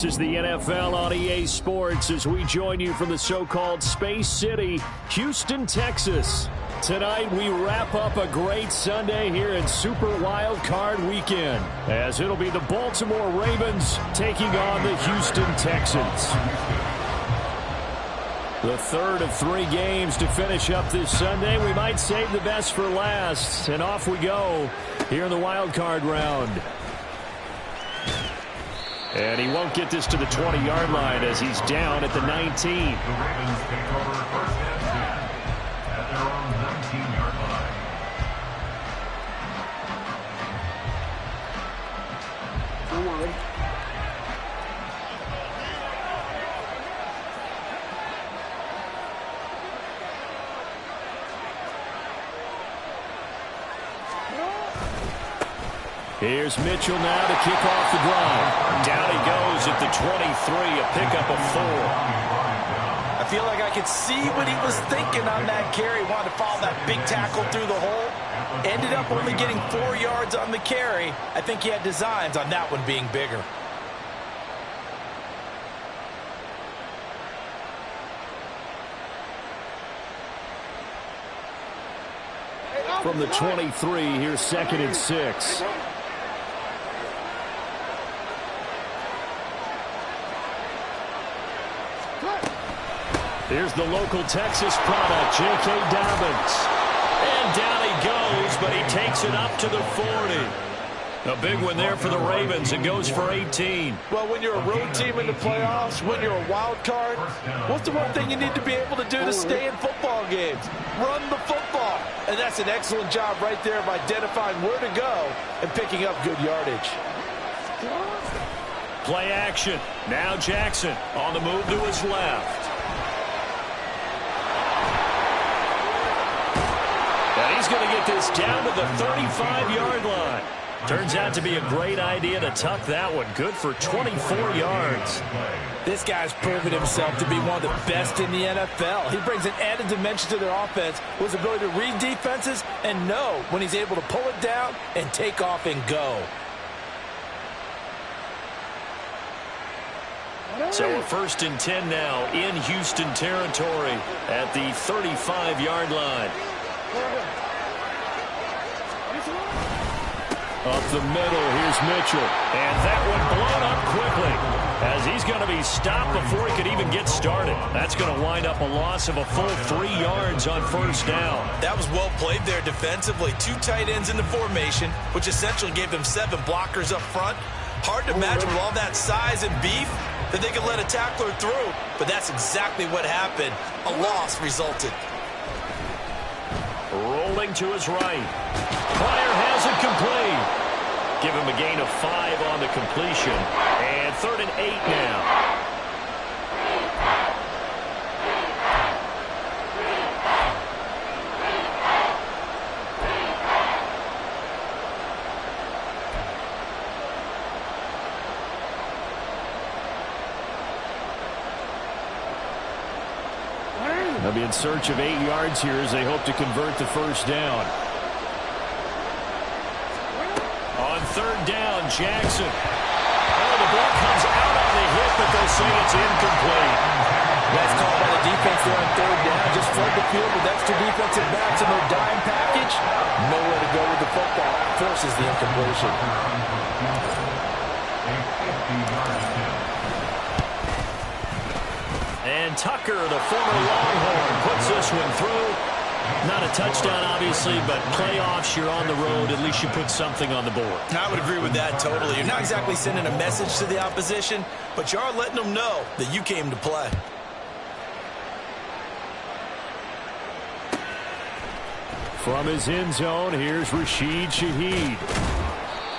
This is the NFL on EA Sports as we join you from the so-called Space City, Houston, Texas. Tonight we wrap up a great Sunday here in Super Wild Card Weekend, as it'll be the Baltimore Ravens taking on the Houston Texans. The third of 3 games to finish up this Sunday. We might save the best for last, and off we go here in the wild card round. And he won't get this to the 20-yard line as he's down at the 19. The Ravens take over first and 10 at their own 19-yard line. Here's Mitchell now to kick off the drive. Down he goes at the 23, a pickup of 4. I feel like I could see what he was thinking on that carry. Wanted to follow that big tackle through the hole. Ended up only getting 4 yards on the carry. I think he had designs on that one being bigger. From the 23, here's 2nd and 6. Here's the local Texas product, J.K. Dobbins. And down he goes, but he takes it up to the 40. A big one there for the Ravens. It goes for 18. Well, when you're a road team in the playoffs, when you're a wild card, what's the one thing you need to be able to do to stay in football games? Run the football. And that's an excellent job right there of identifying where to go and picking up good yardage. Play action. Now Jackson on the move to his left. And he's going to get this down to the 35-yard line. Turns out to be a great idea to tuck that one. Good for 24 yards. This guy's proven himself to be one of the best in the NFL. He brings an added dimension to their offense with his ability to read defenses and know when he's able to pull it down and take off and go. So a 1st and 10 now in Houston territory at the 35-yard line. Up the middle, here's Mitchell. And that one blown up quickly as he's going to be stopped before he could even get started. That's going to wind up a loss of a full 3 yards on 1st down. That was well played there defensively. 2 tight ends in the formation, which essentially gave them 7 blockers up front. Hard to imagine with all that size and beef that they could let a tackler through, but that's exactly what happened. A loss resulted. Rolling to his right. Pryor has it complete. Give him a gain of 5 on the completion. And 3rd and 8 now. They'll be in search of 8 yards here as they hope to convert the 1st down. On 3rd down, Jackson. Oh, the ball comes out on the hit, but they'll say it's incomplete. Nice call by the defense there on 3rd down. Just flood the field with extra defensive backs in their dime package. Nowhere to go with the football. Forces the incompletion. And Tucker, the former Longhorn, puts this one through. Not a touchdown, obviously, but playoffs, you're on the road. At least you put something on the board. I would agree with that totally. You're not exactly sending a message to the opposition, but you are letting them know that you came to play. From his end zone, here's Rashid Shaheed.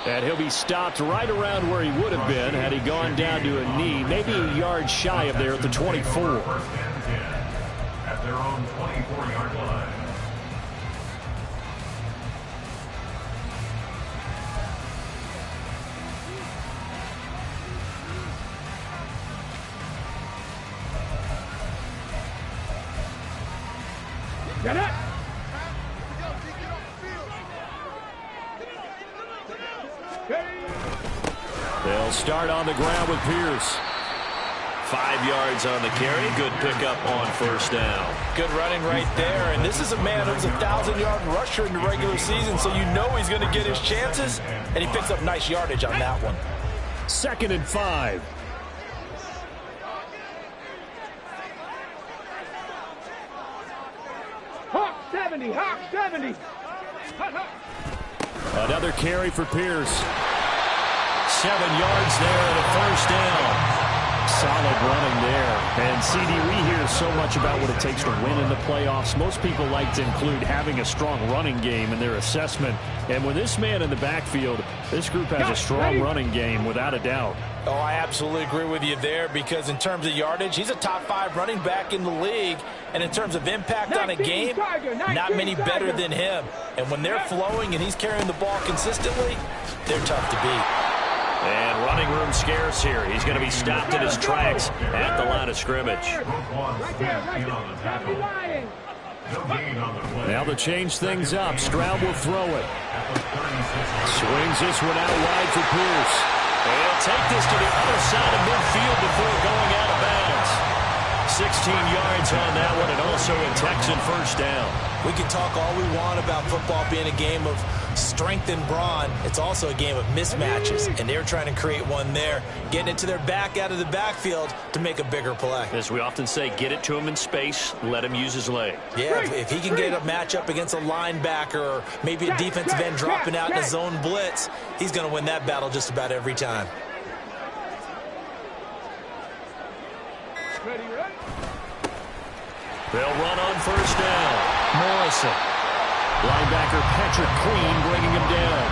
And he'll be stopped right around where he would have been had he gone down to a knee, maybe a yard shy of there at the 24. 1st and 10 at their own 24-yard line. Get it! They'll start on the ground with Pierce. 5 yards on the carry. Good pickup on first down. Good running right there. And this is a man who's a 1,000-yard rusher in the regular season, so you know he's going to get his chances, and he picks up nice yardage on that one. 2nd and 5. Hawk 70, Hawk 70. Another carry for Pierce. 7 yards there and a first down. Solid running there. And, CD, we hear so much about what it takes to win in the playoffs. Most people like to include having a strong running game in their assessment. And with this man in the backfield, this group has a strong running game without a doubt. Oh, I absolutely agree with you there, because in terms of yardage, he's a top 5 running back in the league. And in terms of impact on a game, not many better than him. And when they're flowing and he's carrying the ball consistently, they're tough to beat. And running room scarce here. He's going to be stopped in his tracks at the line of scrimmage. Now to change things up, Stroud will throw it. Swings this one out wide for Pierce. And he'll take this to the other side of midfield before going out of bounds. 16 yards on that one, and also a Texan first down. We can talk all we want about football being a game of strength and brawn. It's also a game of mismatches, and they're trying to create one there, getting it to their back out of the backfield to make a bigger play. As we often say, get it to him in space, let him use his leg. Yeah, if he can get a matchup against a linebacker or maybe a defensive end dropping out in a zone blitz, he's going to win that battle just about every time. They'll run on first down. Morrison. Linebacker Patrick Queen bringing him down.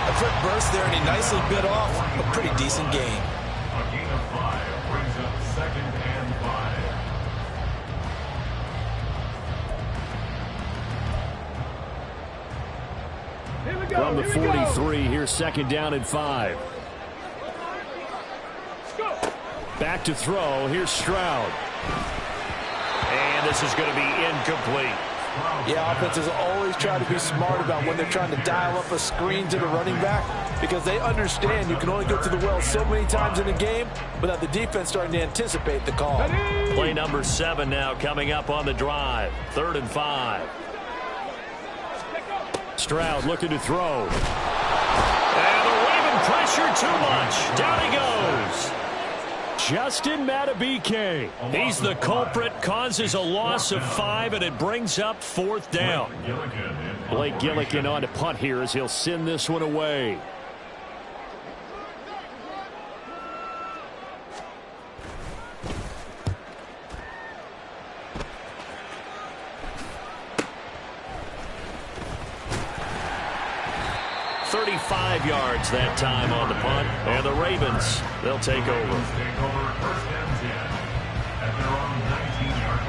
A quick burst there, and he nicely bit off a pretty decent gain. A gain of 5 brings up 2nd and 5. From the 43, here's 2nd down and 5. Back to throw. Here's Stroud. And this is going to be incomplete. Yeah, offenses always try to be smart about when they're trying to dial up a screen to the running back, because they understand you can only go to the well so many times in a game without the defense starting to anticipate the call. Play number 7 now coming up on the drive. 3rd and 5. Stroud looking to throw. And the Raven pressure too much. Down he goes. Justin Matabike. He's the culprit, causes a loss of 5, and it brings up 4th down. Blake Gillikin on to punt here as he'll send this one away. .35 yards that time on the punt, and the Ravens, they'll take over. First and 10 at their own 19-yard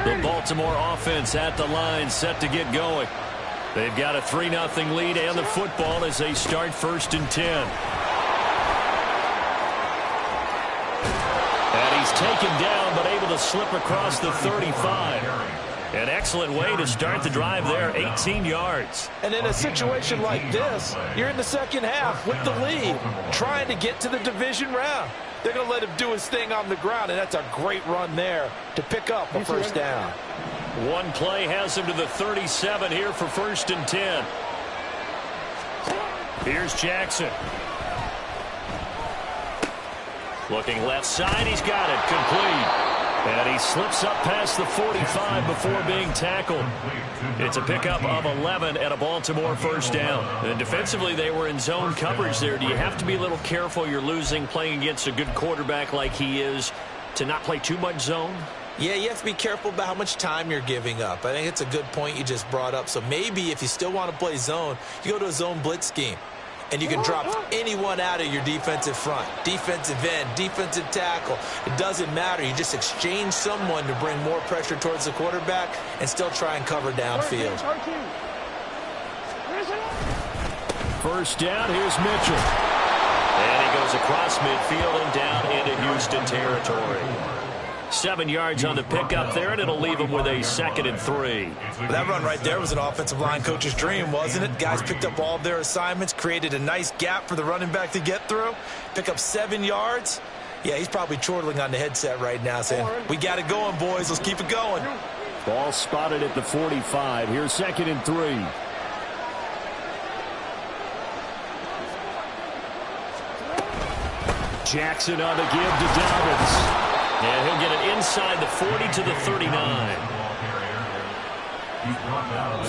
line. The Baltimore offense at the line, set to get going. They've got a 3-0 lead and the football as they start 1st and 10. And he's taken down, but able to slip across the 35. An excellent way to start the drive there, 18 yards. And in a situation like this, you're in the second half with the lead, trying to get to the division round. They're going to let him do his thing on the ground, and that's a great run there to pick up a first down. One play has him to the 37 here for 1st and 10. Here's Jackson. Looking left side, he's got it, complete. And he slips up past the 45 before being tackled. It's a pickup of 11 at a Baltimore first down. And defensively, they were in zone coverage there. Do you have to be a little careful? You're losing, playing against a good quarterback like he is, to not play too much zone? Yeah, you have to be careful about how much time you're giving up. I think it's a good point you just brought up. So maybe if you still want to play zone, you go to a zone blitz scheme. And you can drop anyone out of your defensive front, defensive end, defensive tackle. It doesn't matter. You just exchange someone to bring more pressure towards the quarterback and still try and cover downfield. First down, here's Mitchell. And he goes across midfield and down into Houston territory. 7 yards on the pickup there, and it'll leave him with a 2nd and 3. Well, that run right there was an offensive line coach's dream, wasn't it? Guys picked up all of their assignments, created a nice gap for the running back to get through, pick up 7 yards. Yeah, he's probably chortling on the headset right now saying, we got it going, boys. Let's keep it going. Ball spotted at the 45. Here's 2nd and 3. Jackson on the give to Dobbins. And he'll get it inside the 40 to the 39.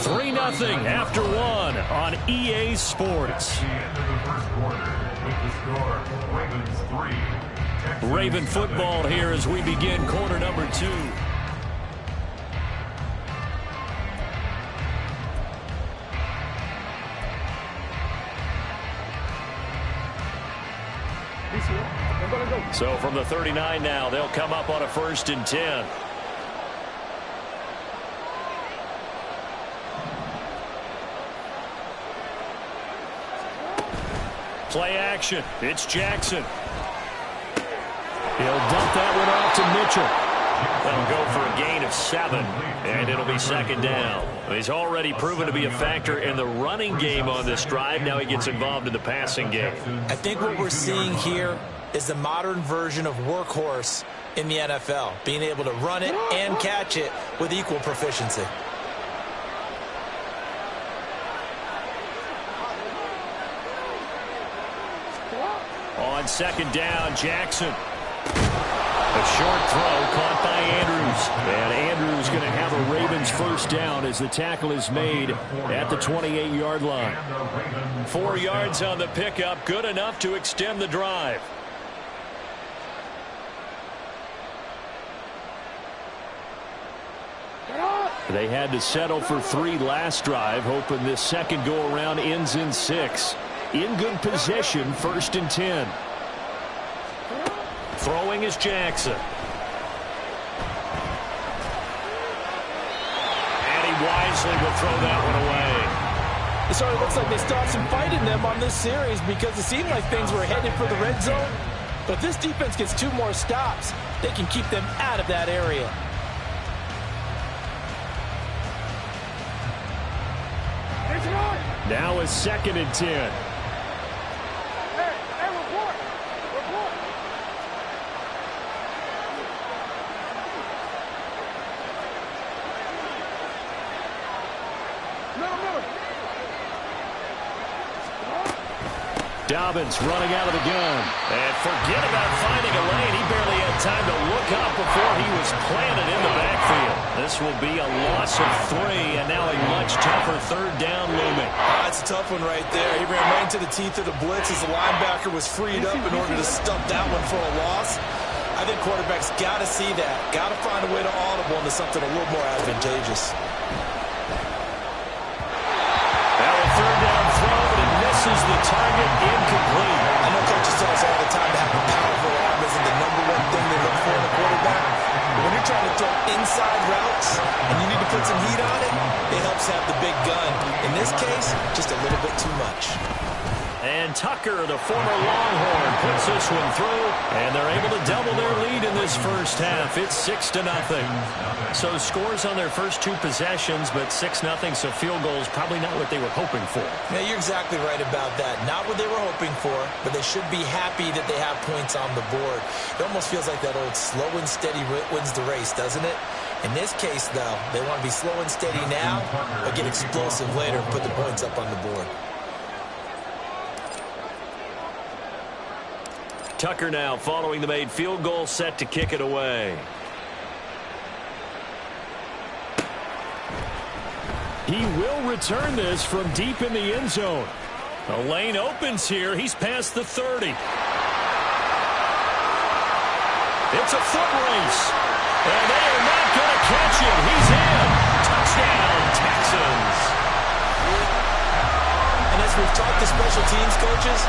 3-0 after 1 on EA Sports. Raven football here as we begin quarter number 2. So from the 39 now, they'll come up on a 1st and 10. Play action. It's Jackson. He'll dump that one off to Mitchell. That'll go for a gain of 7, and it'll be 2nd down. He's already proven to be a factor in the running game on this drive. Now he gets involved in the passing game. I think what we're seeing here is the modern version of workhorse in the NFL, being able to run it and catch it with equal proficiency. On 2nd down, Jackson. A short throw caught by Andrews. And Andrews going to have a Ravens 1st down as the tackle is made at the 28-yard line. 4 yards on the pickup, good enough to extend the drive. They had to settle for 3 last drive, hoping this second go-around ends in 6. In good position, 1st and 10. Throwing is Jackson. And he wisely will throw that one away. It sort of looks like they still have some fight in them on this series because it seemed like things were headed for the red zone. But if this defense gets 2 more stops, they can keep them out of that area. Now it's 2nd and 10. Dobbins running out of the gun. And forget about finding a lane. He barely had time to look up before he was planted in the backfield. This will be a loss of 3, and now a much tougher 3rd down looming. That's a tough one right there. He ran right into the teeth of the blitz as the linebacker was freed up in order to stump that one for a loss. I think quarterbacks got to see that. Got to find a way to audible into something a little more advantageous. Now a 3rd down throw, but it misses the target, incomplete. I know coaches tell us all the time to have a powerful arm isn't the #1 thing they look for in a quarterback. But when you're trying to throw inside routes and you need to put some heat on it, it helps have the big gun. In this case, just a little bit too much. And Tucker, the former Longhorn, puts this one through, and they're able to double their lead in this 1st half. It's 6-0. So scores on their first 2 possessions, but 6-0, so field goals probably not what they were hoping for. Yeah, you're exactly right about that. Not what they were hoping for, but they should be happy that they have points on the board. It almost feels like that old slow and steady wins the race, doesn't it? In this case, though, they want to be slow and steady now, but get explosive later and put the points up on the board. Tucker now following the made field goal, set to kick it away. He will return this from deep in the end zone. The lane opens here. He's past the 30. It's a foot race. And they are not going to catch him. He's in. Touchdown, Texans. And as we've talked to special teams coaches,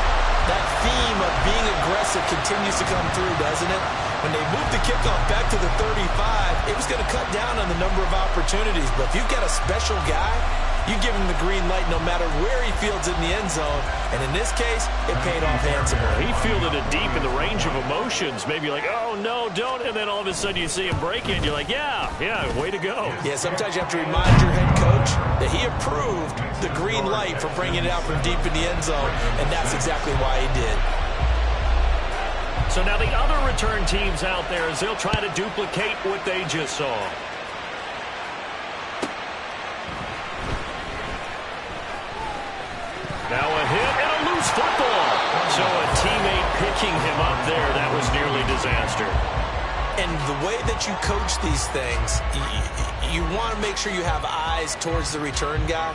that theme of being aggressive continues to come through, doesn't it? When they moved the kickoff back to the 35, it was going to cut down on the number of opportunities. But if you've got a special guy You give him the green light no matter where he fields in the end zone, and in this case, it paid off handsomely. He fielded it deep in the range of emotions, maybe like, oh, no, don't, and then all of a sudden you see him break it, you're like, yeah, way to go. Yeah, sometimes you have to remind your head coach that he approved the green light for bringing it out from deep in the end zone, and that's exactly why he did. So now the other return teams out there as they'll try to duplicate what they just saw. Now a hit and a loose football. So a teammate picking him up there, that was nearly disaster. And the way that you coach these things, you want to make sure you have eyes towards the return guy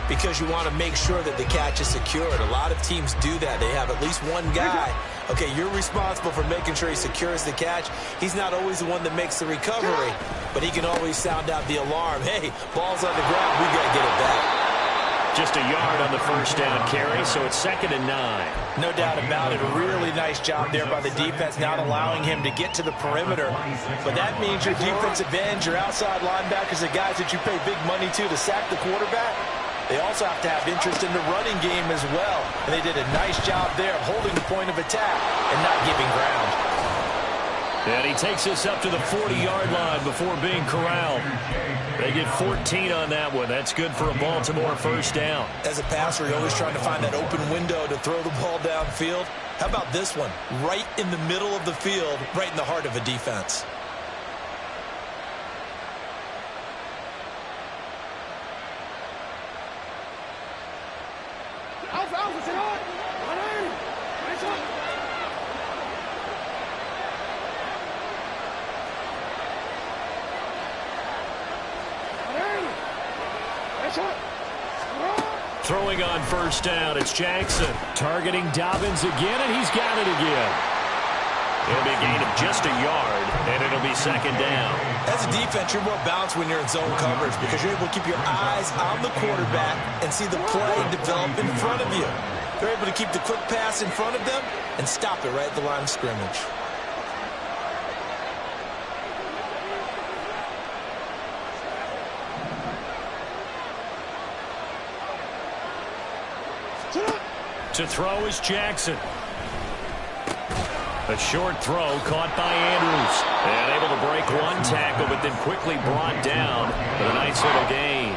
because you want to make sure that the catch is secured. A lot of teams do that. They have at least one guy. Okay, you're responsible for making sure he secures the catch. He's not always the one that makes the recovery, but he can always sound out the alarm. Hey, ball's on the ground. We got to get it back. Just a yard on the first down carry, so it's 2nd and 9. No doubt about it. A really nice job there by the defense, not allowing him to get to the perimeter. But that means your defensive ends, your outside linebackers, the guys that you pay big money to sack the quarterback, they also have to have interest in the running game as well. And they did a nice job there of holding the point of attack and not giving ground. And he takes us up to the 40-yard line before being corralled. They get 14 on that one. That's good for a Baltimore first down. As a passer, you're always trying to find that open window to throw the ball downfield. How about this one? Right in the middle of the field, right in the heart of a defense. Throwing on first down, it's Jackson. Targeting Dobbins again, and he's got it again. It'll be a gain of just a yard, and it'll be 2nd down. As a defense, you're more balanced when you're in zone coverage because you're able to keep your eyes on the quarterback and see the play develop in front of you. They're able to keep the quick pass in front of them and stop it right at the line of scrimmage. To throw is Jackson. A short throw caught by Andrews. And able to break one tackle, but then quickly brought down. But a nice little gain.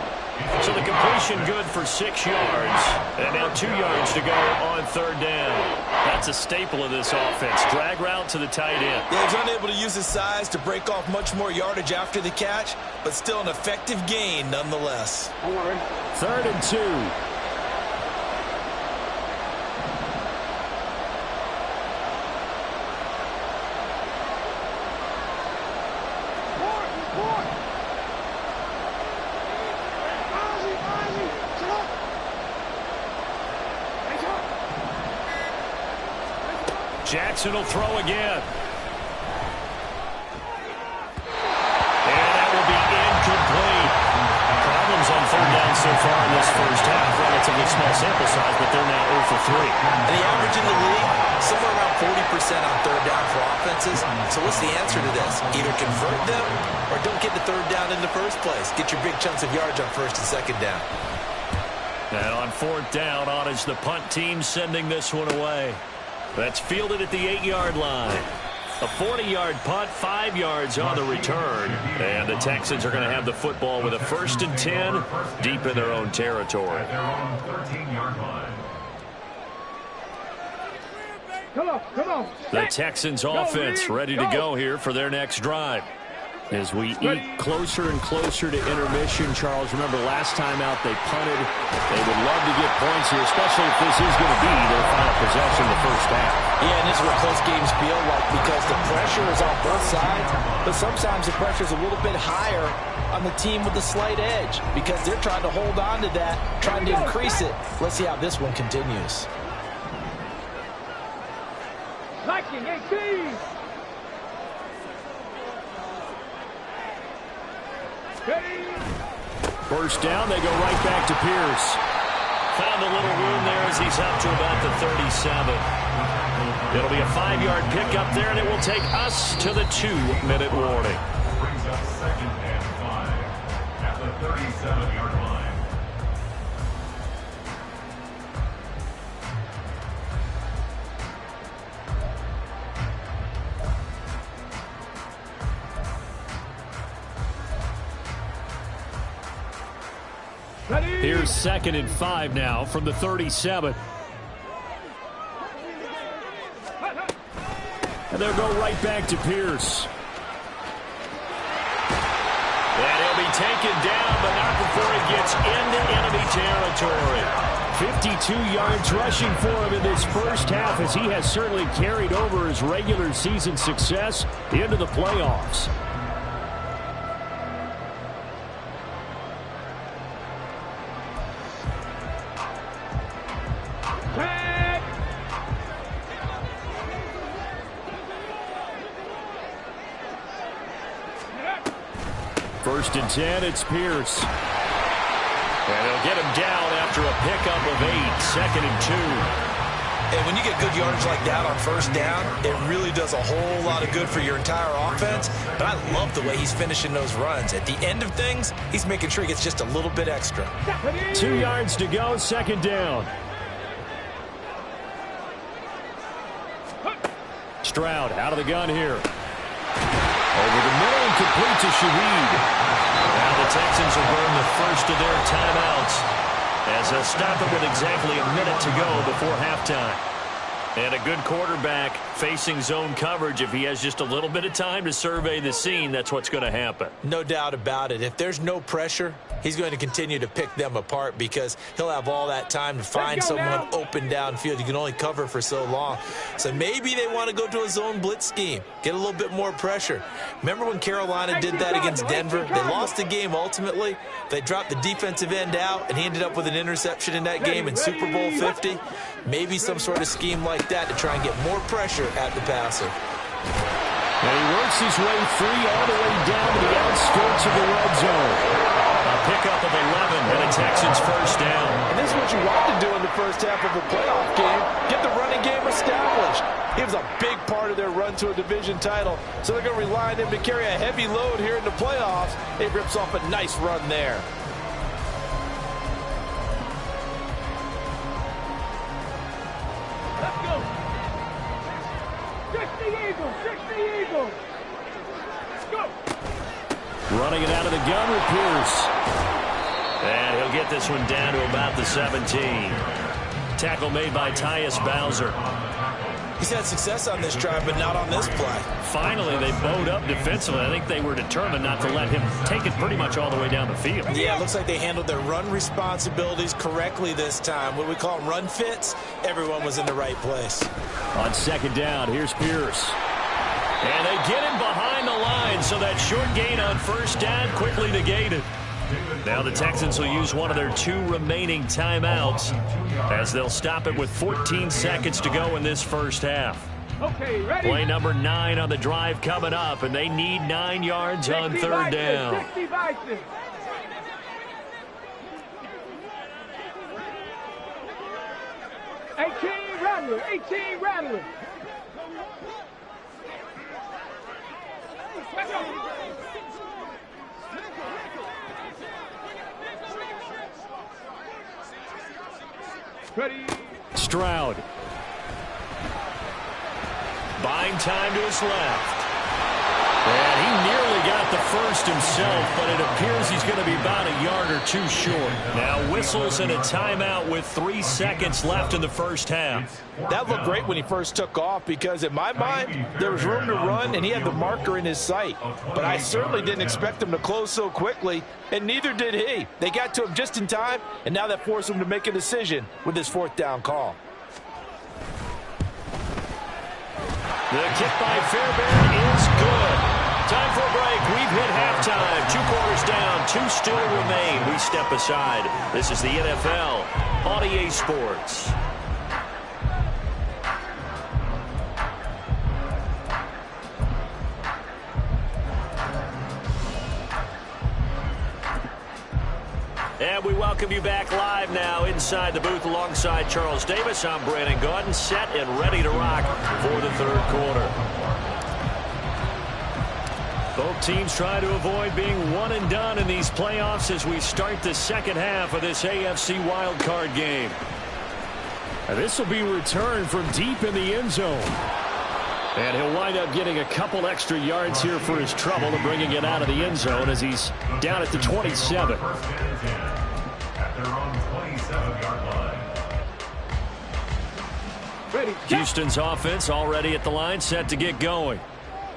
So the completion good for 6 yards. And now 2 yards to go on 3rd down. That's a staple of this offense. Drag route to the tight end. Yeah, he's unable to use his size to break off much more yardage after the catch, but still an effective gain nonetheless. 3rd and 2. Jackson will throw again. And that will be incomplete. Problems on 3rd down so far in this first half. Relatively small sample size, but they're now 0 for 3. And the average in the league, somewhere around 40% on 3rd down for offenses. So what's the answer to this? Either convert them or don't get the 3rd down in the first place. Get your big chunks of yards on 1st and 2nd down. And on 4th down, on is the punt team sending this one away. That's fielded at the 8-yard line. A 40-yard punt, 5 yards on the return. And the Texans are going to have the football with a 1st and 10 deep in their own territory. At their own 13-yard line. Come on. The Texans offense ready to go here for their next drive. As we eat closer and closer to intermission, Charles, remember last time out they punted. They would love to get points here, especially if this is going to be their final possession the first half. Yeah, and this is what close games feel like because the pressure is on both sides, but sometimes the pressure is a little bit higher on the team with the slight edge because they're trying to hold on to that, trying to increase it. Let's see how this one continues. Liking 18. First down, they go right back to Pierce. Found a little room there as he's up to about the 37. It'll be a 5-yard pickup there, and it will take us to the 2-minute warning. Brings up 2nd and 5 at the 37-yard line. Here's 2nd and 5 now from the 37. And they'll go right back to Pierce. And he'll be taken down, but not before he gets into enemy territory. 52 yards rushing for him in this first half, as he has certainly carried over his regular season success into the playoffs. First and 10, it's Pierce. And he'll get him down after a pickup of 8, 2nd and 2. And when you get good yardage like that on first down, it really does a whole lot of good for your entire offense. But I love the way he's finishing those runs. At the end of things, he's making sure he gets just a little bit extra. 2 yards to go, 2nd down. Stroud out of the gun here. Over the middle and complete to Shaheed. Now the Texans will burn the first of their timeouts as they'll stop it with exactly a minute to go before halftime. And a good quarterback facing zone coverage, if he has just a little bit of time to survey the scene, that's what's going to happen. No doubt about it. If there's no pressure, he's going to continue to pick them apart because he'll have all that time to find someone open downfield. You can only cover for so long. So maybe they want to go to a zone blitz scheme, get a little bit more pressure. Remember when Carolina did that against Denver? They lost the game ultimately. They dropped the defensive end out, and he ended up with an interception in that game in Super Bowl 50. Maybe some sort of scheme like that to try and get more pressure at the passer. And he works his way free all the way down to the outskirts of the red zone. A pickup of 11 and a Texans first down. And this is what you want to do in the first half of a playoff game. Get the running game established. He was a big part of their run to a division title, so they're going to rely on him to carry a heavy load here in the playoffs. He rips off a nice run there. Let's go. 60 Eagles, 60 Eagles. Let's go. Running it out of the gun with Pierce. And he'll get this one down to about the 17. Tackle made by Tyus Bowser. He's had success on this drive, but not on this play. Finally, they bowed up defensively. I think they were determined not to let him take it pretty much all the way down the field. Yeah, it looks like they handled their run responsibilities correctly this time. What we call them run fits, everyone was in the right place. On 2nd down, here's Pierce. And they get him behind the line, so that short gain on first down quickly negated. Now the Texans will use one of their 2 remaining timeouts as they'll stop it with 14 seconds to go in this first half. Okay, ready? Play number 9 on the drive coming up, and they need 9 yards on 3rd down. 60 Vikings. Rattler, 18 Rattler. Let's go. Ready. Stroud. Buying time to his left. And he nearly got the first himself, but it appears he's going to be about a yard or 2 short. Now whistles and a timeout with 3 seconds left in the first half. That looked great when he first took off because, in my mind, there was room to run and he had the marker in his sight. But I certainly didn't expect him to close so quickly, and neither did he. They got to him just in time, and now that forced him to make a decision with his 4th down call. The kick by Fairbairn is good. Time for a break. We've hit halftime. 2 quarters down. 2 still remain. We step aside. This is the NFL on EA Sports. And we welcome you back live now inside the booth alongside Charles Davis. I'm Brandon Gaudin, set and ready to rock for the 3rd quarter. Both teams try to avoid being one and done in these playoffs as we start the 2nd half of this AFC wildcard game. And this will be returned from deep in the end zone. And he'll wind up getting a couple extra yards here for his trouble and bringing it out of the end zone as he's down at the 27. Houston's offense already at the line, set to get going.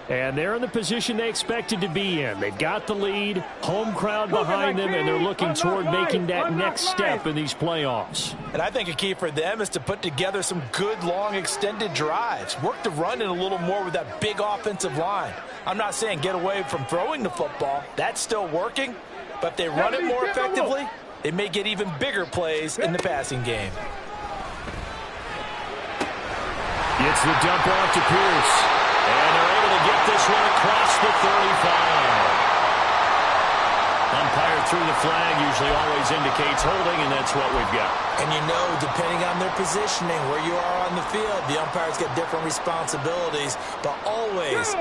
And they're in the position they expected to be in. They've got the lead, home crowd behind them, and they're looking toward making that next step in these playoffs. And I think a key for them is to put together some good, long, extended drives. Work the run in a little more with that big offensive line. I'm not saying get away from throwing the football. That's still working. But if they run it more effectively, they may get even bigger plays in the passing game. Gets the dump off to Pierce. And they're able to get this one across the 35. Umpire threw the flag, usually always indicates holding, and that's what we've got. And you know, depending on their positioning, where you are on the field, the umpires get different responsibilities, but always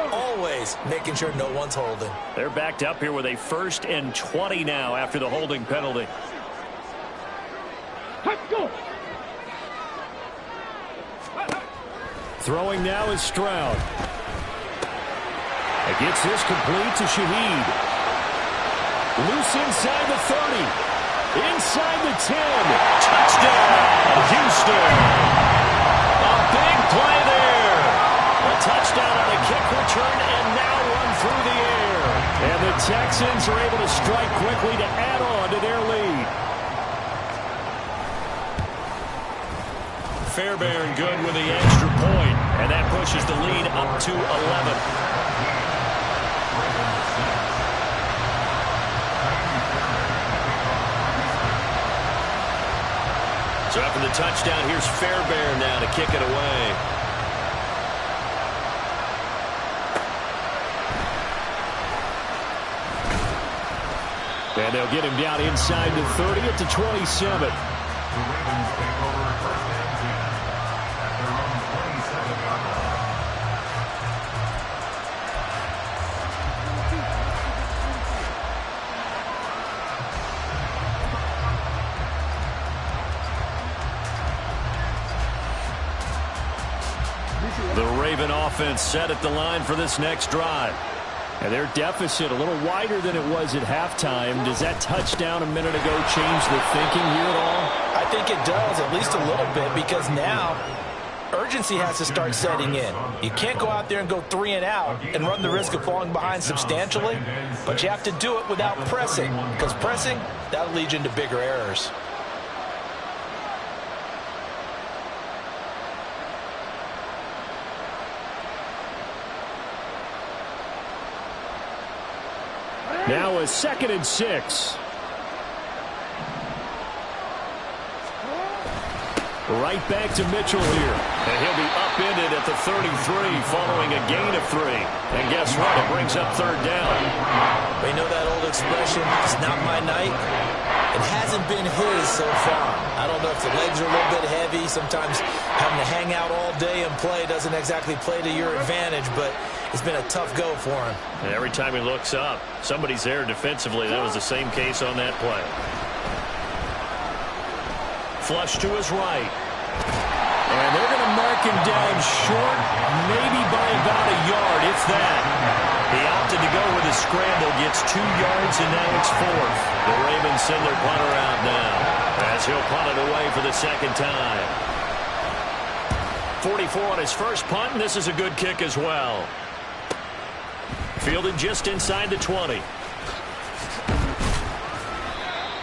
making sure no one's holding. They're backed up here with a 1st and 20 now after the holding penalty. Let's go. Throwing now is Stroud. It gets this complete to Shaheed. Loose inside the 30. Inside the 10. Touchdown, Houston. A big play there. A touchdown on a kick return and now one through the air. And the Texans are able to strike quickly to add on to their lead. Fairbairn good with the extra point, and that pushes the lead up to 11. So after the touchdown, here's Fairbairn now to kick it away. And they'll get him down inside the 30 at the 27. The Raven offense set at the line for this next drive. And their deficit a little wider than it was at halftime. Does that touchdown a minute ago change the thinking here at all? I think it does, at least a little bit, because now urgency has to start setting in. You can't go out there and go 3 and out and run the risk of falling behind substantially, but you have to do it without pressing, because pressing, that'll lead you into bigger errors. Now a 2nd and 6. Right back to Mitchell here. And he'll be upended at the 33 following a gain of 3. And guess what? It brings up 3rd down. We know that old expression, it's not my night. It hasn't been his so far. I don't know if the legs are a little bit heavy. Sometimes having to hang out all day and play doesn't exactly play to your advantage, but it's been a tough go for him. And every time he looks up, somebody's there defensively. That was the same case on that play. Flush to his right. And they're going to mark him down short, maybe by about a yard, if that. He opted to go with a scramble, gets 2 yards, and now it's 4th. The Ravens send their punter out now, as he'll punt it away for the 2nd time. 44 on his first punt, and this is a good kick as well. Fielded just inside the 20.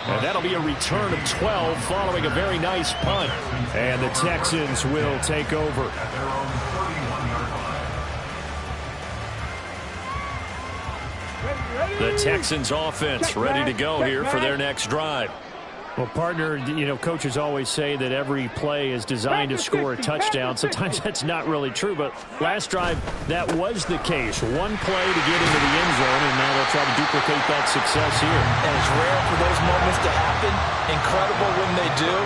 And that'll be a return of 12 following a very nice punt. And the Texans will take over. The Texans offense ready to go here for their next drive. Well, partner, you know, coaches always say that every play is designed to score a touchdown. Sometimes that's not really true, but last drive, that was the case. One play to get into the end zone, and now they'll try to duplicate that success here. And it's rare for those moments to happen. Incredible when they do.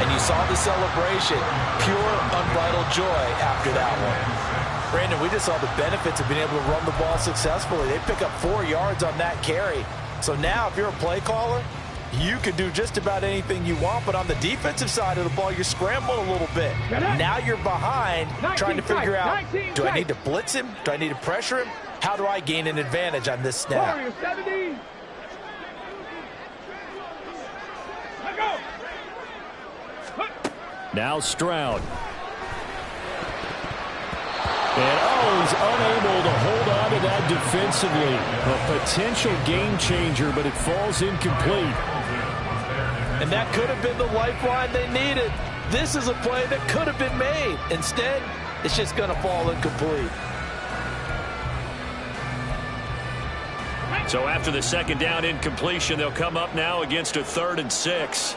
And you saw the celebration. Pure, unbridled joy after that one. Brandon, we just saw the benefits of being able to run the ball successfully. They pick up 4 yards on that carry. So now, if you're a play caller, you can do just about anything you want, but on the defensive side of the ball, you're scrambling a little bit. Now you're behind, trying to figure out, do I need to blitz him? Do I need to pressure him? How do I gain an advantage on this snap? Now Stroud. And, he's unable to hold on to that defensively. A potential game changer, but it falls incomplete. And that could have been the lifeline they needed. This is a play that could have been made. Instead, it's just going to fall incomplete. So after the second down incompletion, they'll come up now against a 3rd and 6.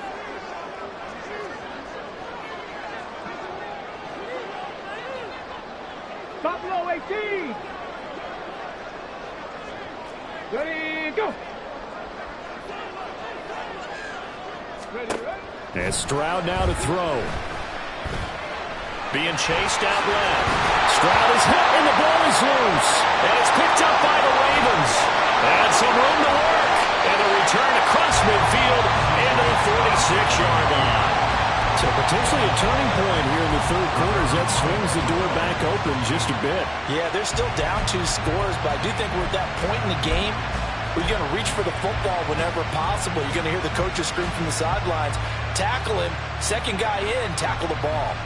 Top low 18. Ready, go. Ready. And Stroud now to throw. Being chased out left. Stroud is hit and the ball is loose. And it's picked up by the Ravens. And some room to work. And a return across midfield into the 46-yard line. So potentially a turning point here in the 3rd quarter as that swings the door back open just a bit. Yeah, they're still down 2 scores, but I do think we're at that point in the game where you're going to reach for the football whenever possible. You're going to hear the coaches scream from the sidelines, tackle him, second guy in, tackle the ball.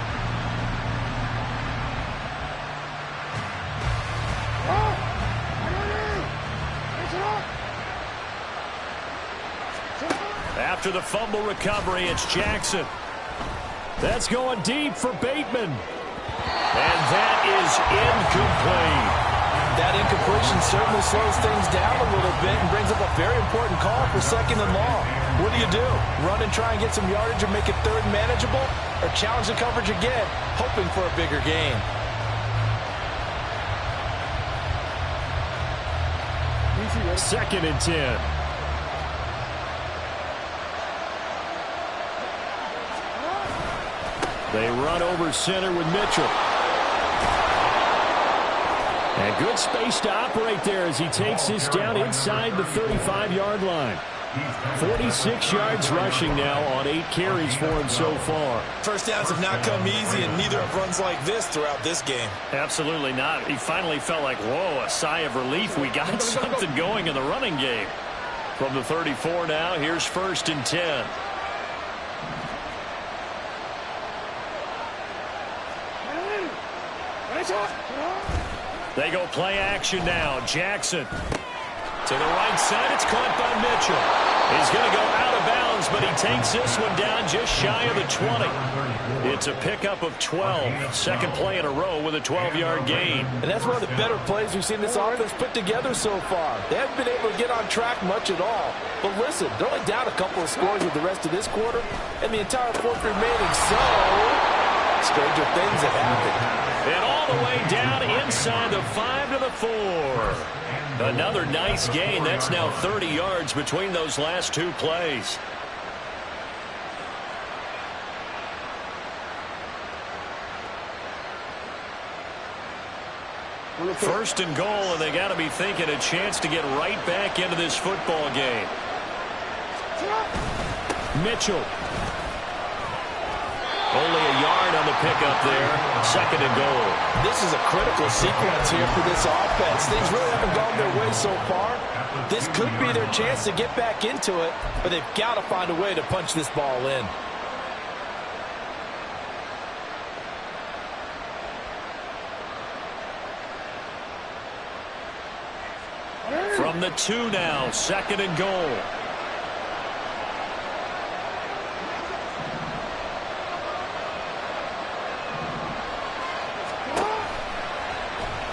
After the fumble recovery, it's Jackson. That's going deep for Bateman. And that is incomplete. That incompletion certainly slows things down a little bit and brings up a very important call for 2nd and long. What do? Run and try and get some yardage and make it 3rd manageable? Or challenge the coverage again, hoping for a bigger gain? Second and 10. They run over center with Mitchell. And good space to operate there as he takes this down inside the 35-yard line. 46 yards rushing now on 8 carries for him so far. First downs have not come easy, and neither have runs like this throughout this game. Absolutely not. He finally felt like, whoa, a sigh of relief. We got something going in the running game. From the 34 now, here's 1st and 10. They go play action now. Jackson to the right side. It's caught by Mitchell. He's going to go out of bounds, but he takes this one down just shy of the 20. It's a pickup of 12. Second play in a row with a 12-yard gain. And that's one of the better plays we've seen this offense put together so far. They haven't been able to get on track much at all. But listen, they're only down a couple of scores with the rest of this quarter and the entire 4th remaining. So, stranger things have happened. And all the way down inside the 5 to the 4. Another nice gain. That's now 30 yards between those last 2 plays. First and goal, and they got to be thinking a chance to get right back into this football game. Mitchell. Only a yard on the pickup there. 2nd and goal. This is a critical sequence here for this offense. Things really haven't gone their way so far. This could be their chance to get back into it, but they've got to find a way to punch this ball in. From the 2 now, 2nd and goal.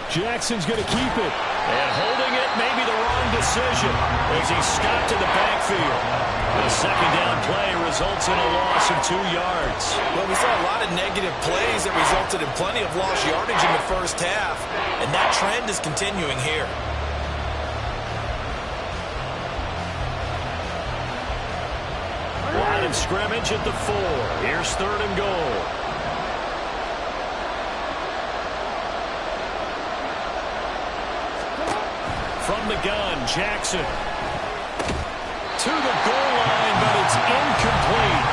Jackson's going to keep it. And holding it may be the wrong decision as he's stopped in the backfield. The second down play results in a loss of 2 yards. Well, we saw a lot of negative plays that resulted in plenty of lost yardage in the first half, and that trend is continuing here. Line of scrimmage at the 4. Here's 3rd and goal. From the gun, Jackson. To the goal line, but it's incomplete.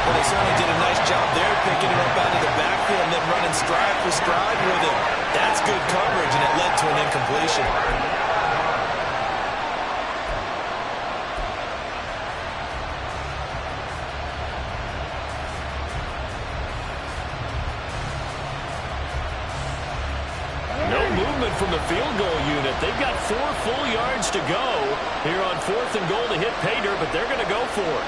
Well, they certainly did a nice job there, picking it up out of the backfield and then running stride for stride with it. That's good coverage, and it led to an incompletion. movement from the field goal unit. They've got 4 full yards to go here on 4th and goal to hit pay dirt, but they're going to go for it.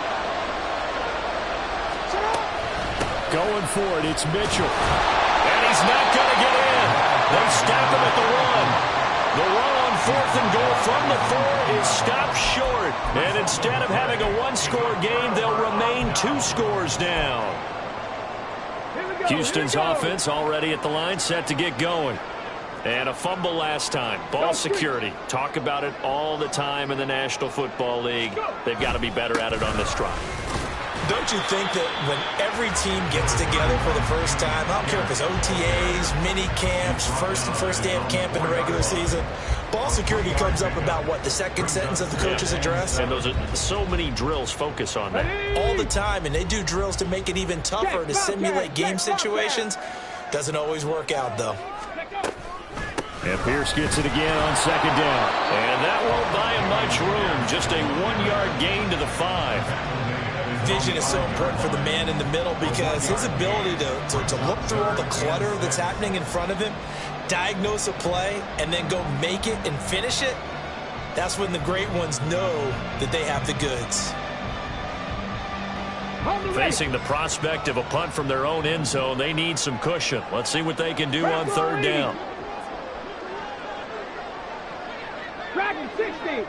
Going for it, it's Mitchell. And he's not going to get in. They stop him at the 1. The run on 4th and goal from the 4 is stopped short. And instead of having a 1-score game, they'll remain 2 scores down. Houston's offense already at the line, set to get going. And a fumble last time. Ball security. Talk about it all the time in the National Football League. They've got to be better at it on this drive. Don't you think that when every team gets together for the first time, I don't care if it's OTAs, mini camps, first day of camp in the regular season, ball security comes up about what, the second sentence of the coach's address? And those are so many drills focus on that. All the time, and they do drills to make it even tougher to simulate game situations. Doesn't always work out, though. And Pierce gets it again on 2nd down. And that won't buy him much room. Just a 1-yard gain to the 5. Vision is so important for the man in the middle because his ability to look through all the clutter that's happening in front of him, diagnose a play, and then go make it and finish it, that's when the great ones know that they have the goods. Facing the prospect of a punt from their own end zone, they need some cushion. Let's see what they can do on 3rd down. Dragon 60.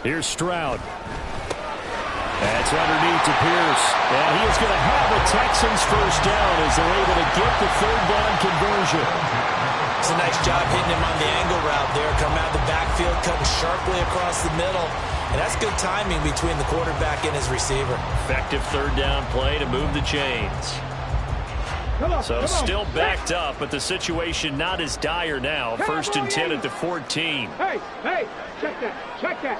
Here's Stroud. That's underneath to Pierce. And he is going to have the Texans first down as they're able to get the 3rd down conversion. It's a nice job hitting him on the angle route there. Come out of the backfield, cutting sharply across the middle. And that's good timing between the quarterback and his receiver. Effective 3rd down play to move the chains. So still backed up, but the situation not as dire now. 1st and 10 at the 14. Hey, check that.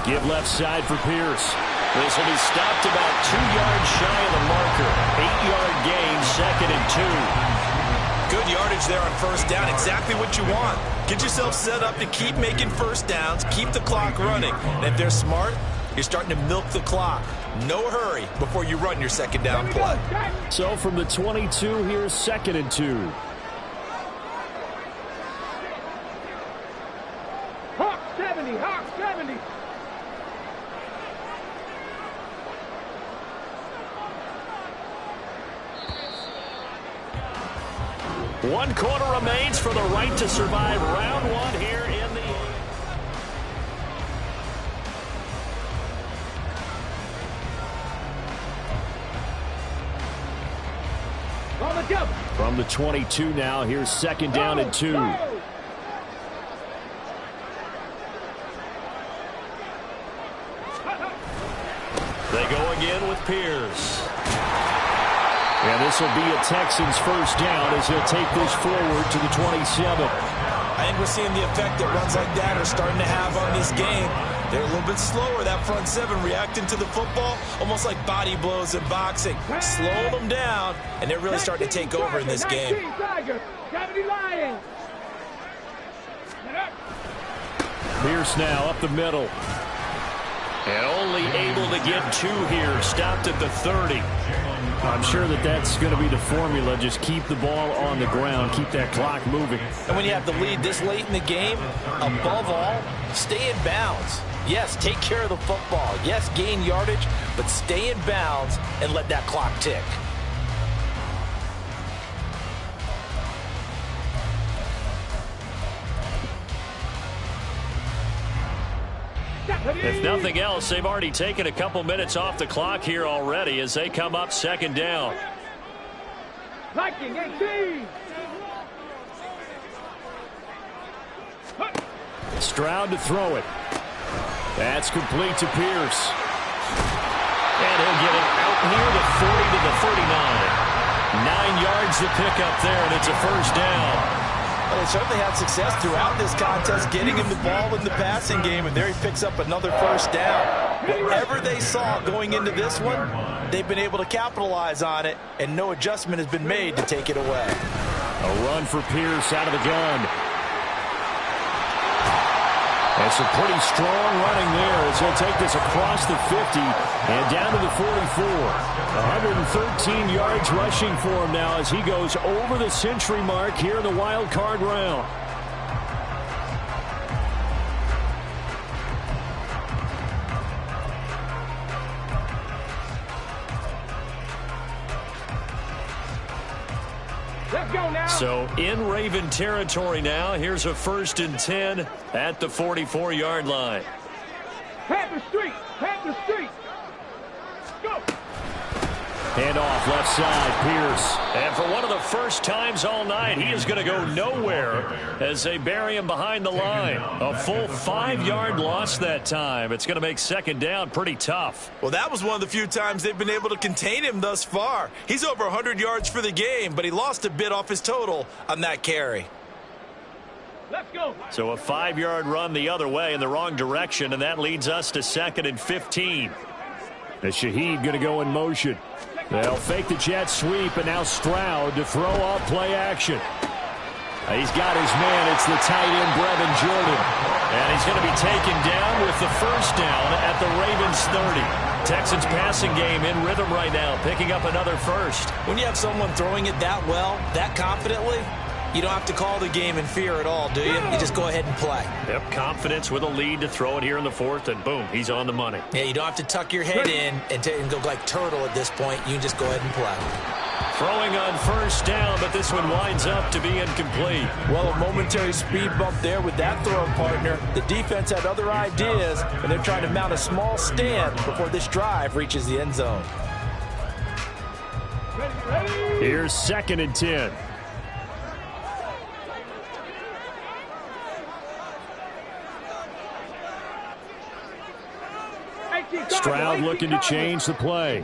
Give left side for Pierce. This will be stopped about 2 yards shy of the marker. 8-yard gain, 2nd and 2. Good yardage there on 1st down. Exactly what you want. Get yourself set up to keep making 1st downs, keep the clock running. And if they're smart, you're starting to milk the clock. No hurry before you run your 2nd down play. So from the 22, here's 2nd and 2. Hawk 70. One quarter remains for the right to survive round 1 here in the... From the 22 now, here's 2nd down and 2. They go again with Pierce. And this will be a Texans first down as he'll take this forward to the 27. I think we're seeing the effect that runs like that are starting to have on this game. They're a little bit slower, that front 7, reacting to the football, almost like body blows in boxing. Slow them down, and they're really starting to take over in this game. Pierce now up the middle. And only able to get 2 here, stopped at the 30. I'm sure that's going to be the formula. Just keep the ball on the ground, keep that clock moving. And when you have the lead this late in the game, above all, stay in bounds. Yes, take care of the football. Yes, gain yardage, but stay in bounds and let that clock tick. If nothing else, they've already taken a couple minutes off the clock here already as they come up 2nd down. Viking 18. Stroud to throw it. That's complete to Pierce. And he'll get it out here to 40 to the 39. 9 yards to pick up there, and it's a first down. Well, they certainly had success throughout this contest getting him the ball in the passing game, and there he picks up another first down. Whatever they saw going into this one, they've been able to capitalize on it, and no adjustment has been made to take it away. A run for Pierce out of the gun. And some pretty strong running there as he'll take this across the 50 and down to the 44. 113 yards rushing for him now as he goes over the century mark here in the wild card round. Let's go now. So in Raven territory now. Here's a 1st and 10 at the 44-yard line. Panther Street. Panther Street. Go. Hand off left side, Pierce. And for one of the first times all night, he is going to go nowhere as they bury him behind the line. A full 5-yard loss that time. It's going to make 2nd down pretty tough. Well, that was one of the few times they've been able to contain him thus far. He's over 100 yards for the game, but he lost a bit off his total on that carry. Let's go. So a 5-yard run the other way in the wrong direction, and that leads us to 2nd and 15. As Shaheed going to go in motion. They'll fake the jet sweep, and now Stroud to throw off play action. He's got his man. It's the tight end, Brevin Jordan. And he's going to be taken down with the 1st down at the Ravens 30. Texans passing game in rhythm right now, picking up another 1st. When you have someone throwing it that well, that confidently, you don't have to call the game in fear at all, do you? You just go ahead and play. Yep, confidence with a lead to throw it here in the 4th, and boom, he's on the money. Yeah, you don't have to tuck your head in and go like turtle at this point. You can just go ahead and play. Throwing on 1st down, but this one winds up to be incomplete. Well, a momentary speed bump there with that throwing partner. The defense had other ideas, and they're trying to mount a small stand before this drive reaches the end zone. Here's 2nd and 10. Stroud looking to change the play.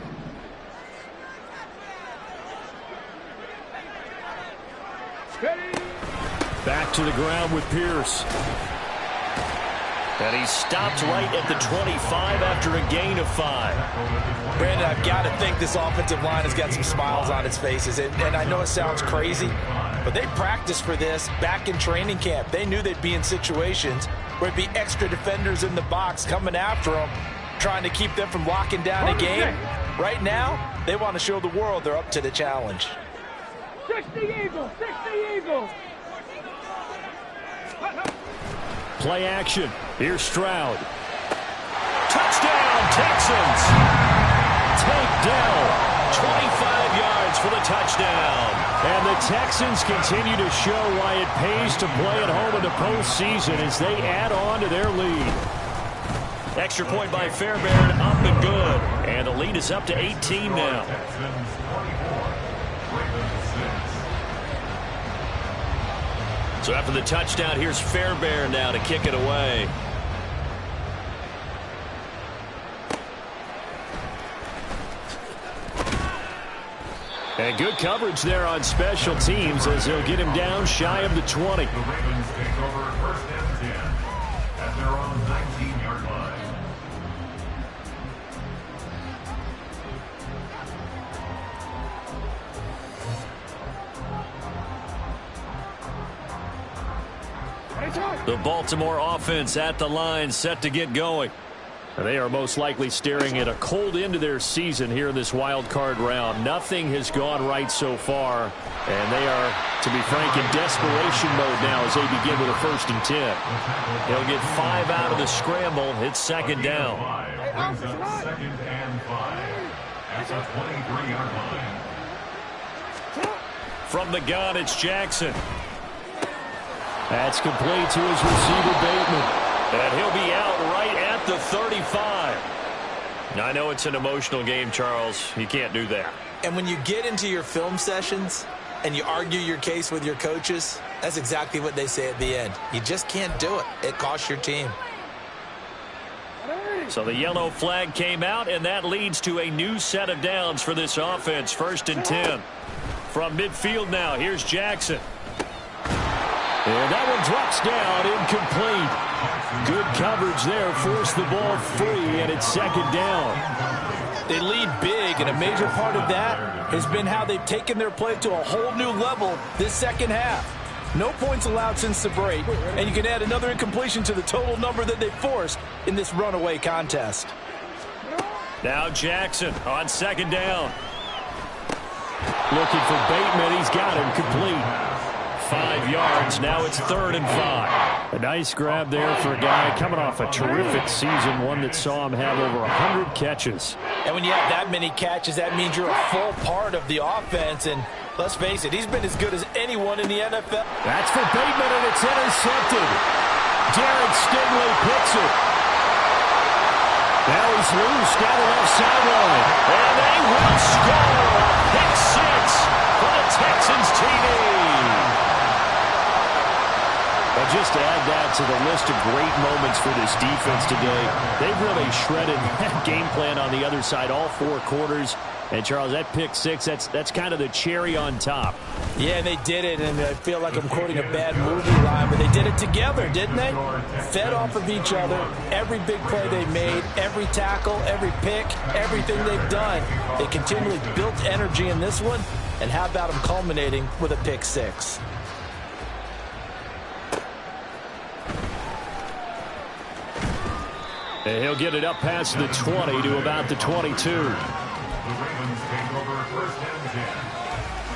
Back to the ground with Pierce. And he stopped right at the 25 after a gain of 5. Brandon, I've got to think this offensive line has got some smiles on its faces. And I know it sounds crazy, but they practiced for this back in training camp. They knew they'd be in situations where it'd be extra defenders in the box coming after them, trying to keep them from locking down a game. Right now, they want to show the world they're up to the challenge. 60 Eagles. 60 Eagles. Play action. Here's Stroud. Touchdown, Texans. Take down. 25 yards for the touchdown. And the Texans continue to show why it pays to play at home in the postseason as they add on to their lead. Extra point by Fairbairn, up and good. And the lead is up to 18 now. So after the touchdown, here's Fairbairn now to kick it away. And good coverage there on special teams as they'll get him down shy of the 20. The Ravens take over 1st and 10 at their own 19-yard line. The Baltimore offense at the line, set to get going. They are most likely staring at a cold end to their season here in this wild card round. Nothing has gone right so far, and they are, to be frank, in desperation mode now as they begin with a 1st and 10. He'll get 5 out of the scramble. It's 2nd down. Brings up 2nd and 5 at the 23-yard line. From the gun, it's Jackson. That's complete to his receiver, Bateman. And he'll be out right at the 35. I know it's an emotional game, Charles. You can't do that. And when you get into your film sessions and you argue your case with your coaches, that's exactly what they say at the end. You just can't do it. It costs your team. So the yellow flag came out, and that leads to a new set of downs for this offense. 1st and 10. From midfield now, here's Jackson. And that one drops down, incomplete. Good coverage there, forced the ball free, and it's 2nd down. They lead big, and a major part of that has been how they've taken their play to a whole new level this second half. No points allowed since the break, and you can add another incompletion to the total number that they forced in this runaway contest. Now Jackson on second down. Looking for Bateman. He's got him complete. 5 yards. Now it's 3rd and 5. A nice grab there for a guy coming off a terrific season, one that saw him have over 100 catches. And when you have that many catches, that means you're a full part of the offense. And let's face it, he's been as good as anyone in the NFL. That's for Bateman, and it's intercepted. Derek Stingley picks it. Now he's loose down the left sideline. And they will score. Pick 6 for the Texans TD. And just to add that to the list of great moments for this defense today, they've really shredded that game plan on the other side all 4 quarters. And, Charles, that pick 6, that's kind of the cherry on top. Yeah, they did it, and I feel like I'm quoting a bad movie line, but they did it together, didn't they? Fed off of each other, every big play they made, every tackle, every pick, everything they've done. They continually built energy in this one, and how about them culminating with a pick 6? And he'll get it up past the 20 to about the 22. The Ravens take over 1st and 10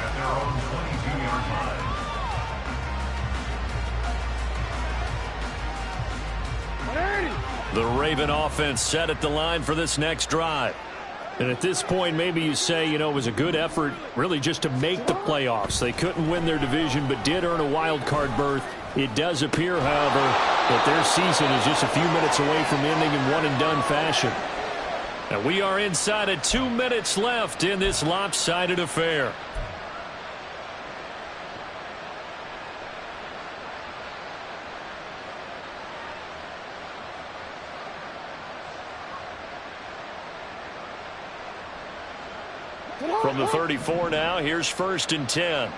at their own 22-yard line. The Raven offense set at the line for this next drive. And at this point, maybe you say, it was a good effort really just to make the playoffs. They couldn't win their division but did earn a wild card berth. It does appear, however, that their season is just a few minutes away from ending in one-and-done fashion. And we are inside of 2 minutes left in this lopsided affair. From the 34 now, here's 1st and 10.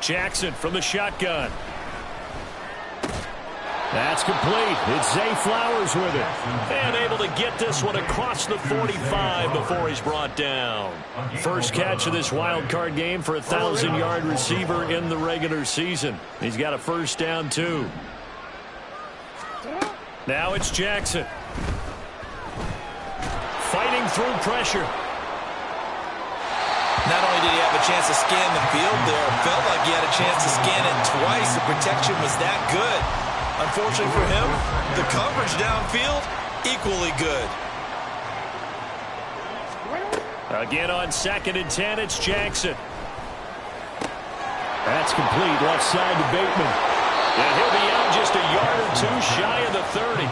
Jackson from the shotgun. That's complete. It's Zay Flowers with it. And able to get this one across the 45 before he's brought down. First catch of this wild card game for a 1,000-yard receiver in the regular season. He's got a first down, too. Now it's Jackson. Fighting through pressure. Not only did he have a chance to scan the field there, felt like he had a chance to scan it twice. The protection was that good. Unfortunately for him, the coverage downfield, equally good. Again on 2nd and 10, it's Jackson. That's complete, left side to Bateman. And he'll be out just a yard or 2 shy of the 30.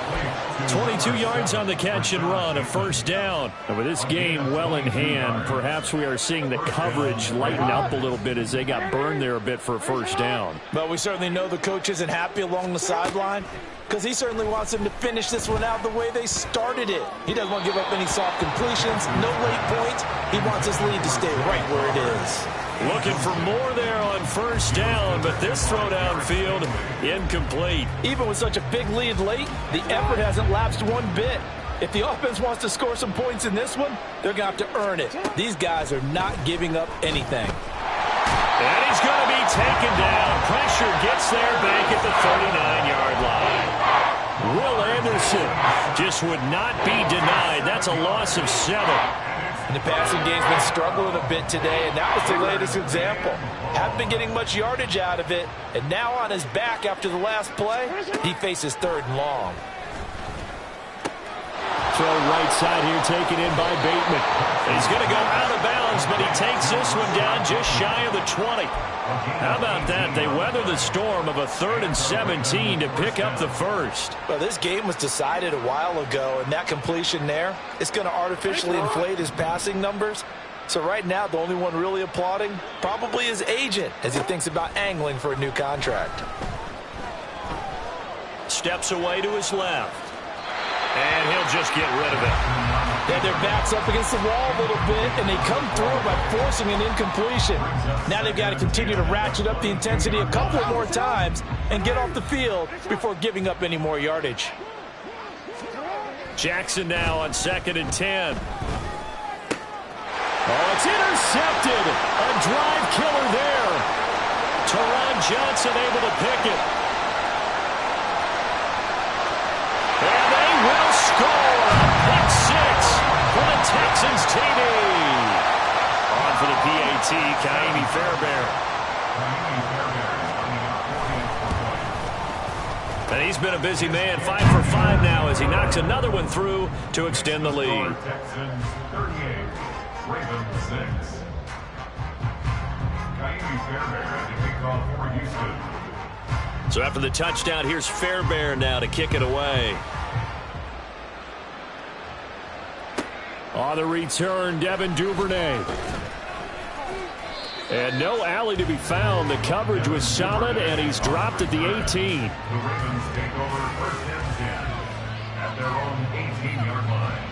22 yards on the catch and run, a first down. And with this game well in hand, perhaps we are seeing the coverage lighten up a little bit as they got burned there a bit for a first down. But we certainly know the coach isn't happy along the sideline because he certainly wants them to finish this one out the way they started it. He doesn't want to give up any soft completions, no late points. He wants his lead to stay right where it is. Looking for more there on first down, but this throw downfield incomplete. Even with such a big lead late, the effort hasn't lapsed one bit. If the offense wants to score some points in this one, they're going to have to earn it. These guys are not giving up anything. And he's going to be taken down. Pressure gets there back at the 39-yard line. Will Anderson just would not be denied. That's a loss of 7. And the passing game's been struggling a bit today, and that was the latest example. Haven't been getting much yardage out of it, and now on his back after the last play, he faces 3rd and long. Throw right side here taken in by Bateman. He's going to go out of bounds, but he takes this one down just shy of the 20. How about that? They weather the storm of a 3rd and 17 to pick up the first. Well, this game was decided a while ago, and that completion there is going to artificially inflate his passing numbers. So right now, the only one really applauding probably his agent as he thinks about angling for a new contract. Steps away to his left. And he'll just get rid of it. Yeah, their backs up against the wall a little bit, and they come through by forcing an incompletion. Now they've got to continue to ratchet up the intensity a couple more times and get off the field before giving up any more yardage. Jackson now on 2nd and 10. Oh, it's intercepted. A drive killer there. Teron Johnson able to pick it. And they will score a pick six for the Texans TD. On for the PAT, Kaimi Fairbairn. And he's been a busy man, 5 for 5 now as he knocks another one through to extend the lead. Texans 38, Ravens 6. Kaimi Fairbairn at the kickoff for Houston. So after the touchdown, here's Fairbairn now to kick it away. On the return, Devin Duvernay. And no alley to be found. The coverage was solid, and he's dropped at the 18. The Ravens take over first and 10 at their own 18-yard line.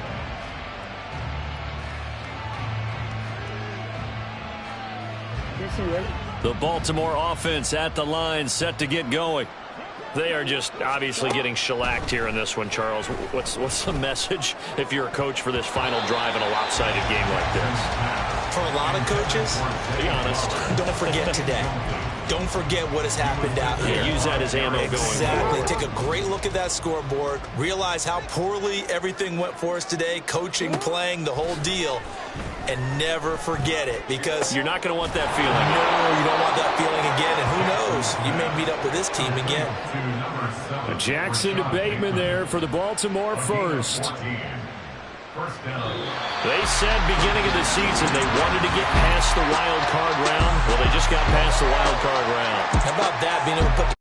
The Baltimore offense at the line, set to get going. They are just obviously getting shellacked here in this one, Charles. What's the message if you're a coach for this final drive in a lopsided game like this? For a lot of coaches, Be honest. don't forget today. Don't forget what has happened out here. Yeah, use that as ammo going Exactly. forward. Take a great look at that scoreboard. Realize how poorly everything went for us today. Coaching, playing, the whole deal. And never forget it, because You're not going to want that feeling. no, you don't want that feeling again. And who knows? You may meet up with this team again. Jackson to Bateman there for the Baltimore first. They said beginning of the season they wanted to get past the wild card round. Well, they just got past the wild card round. How about that, being able to put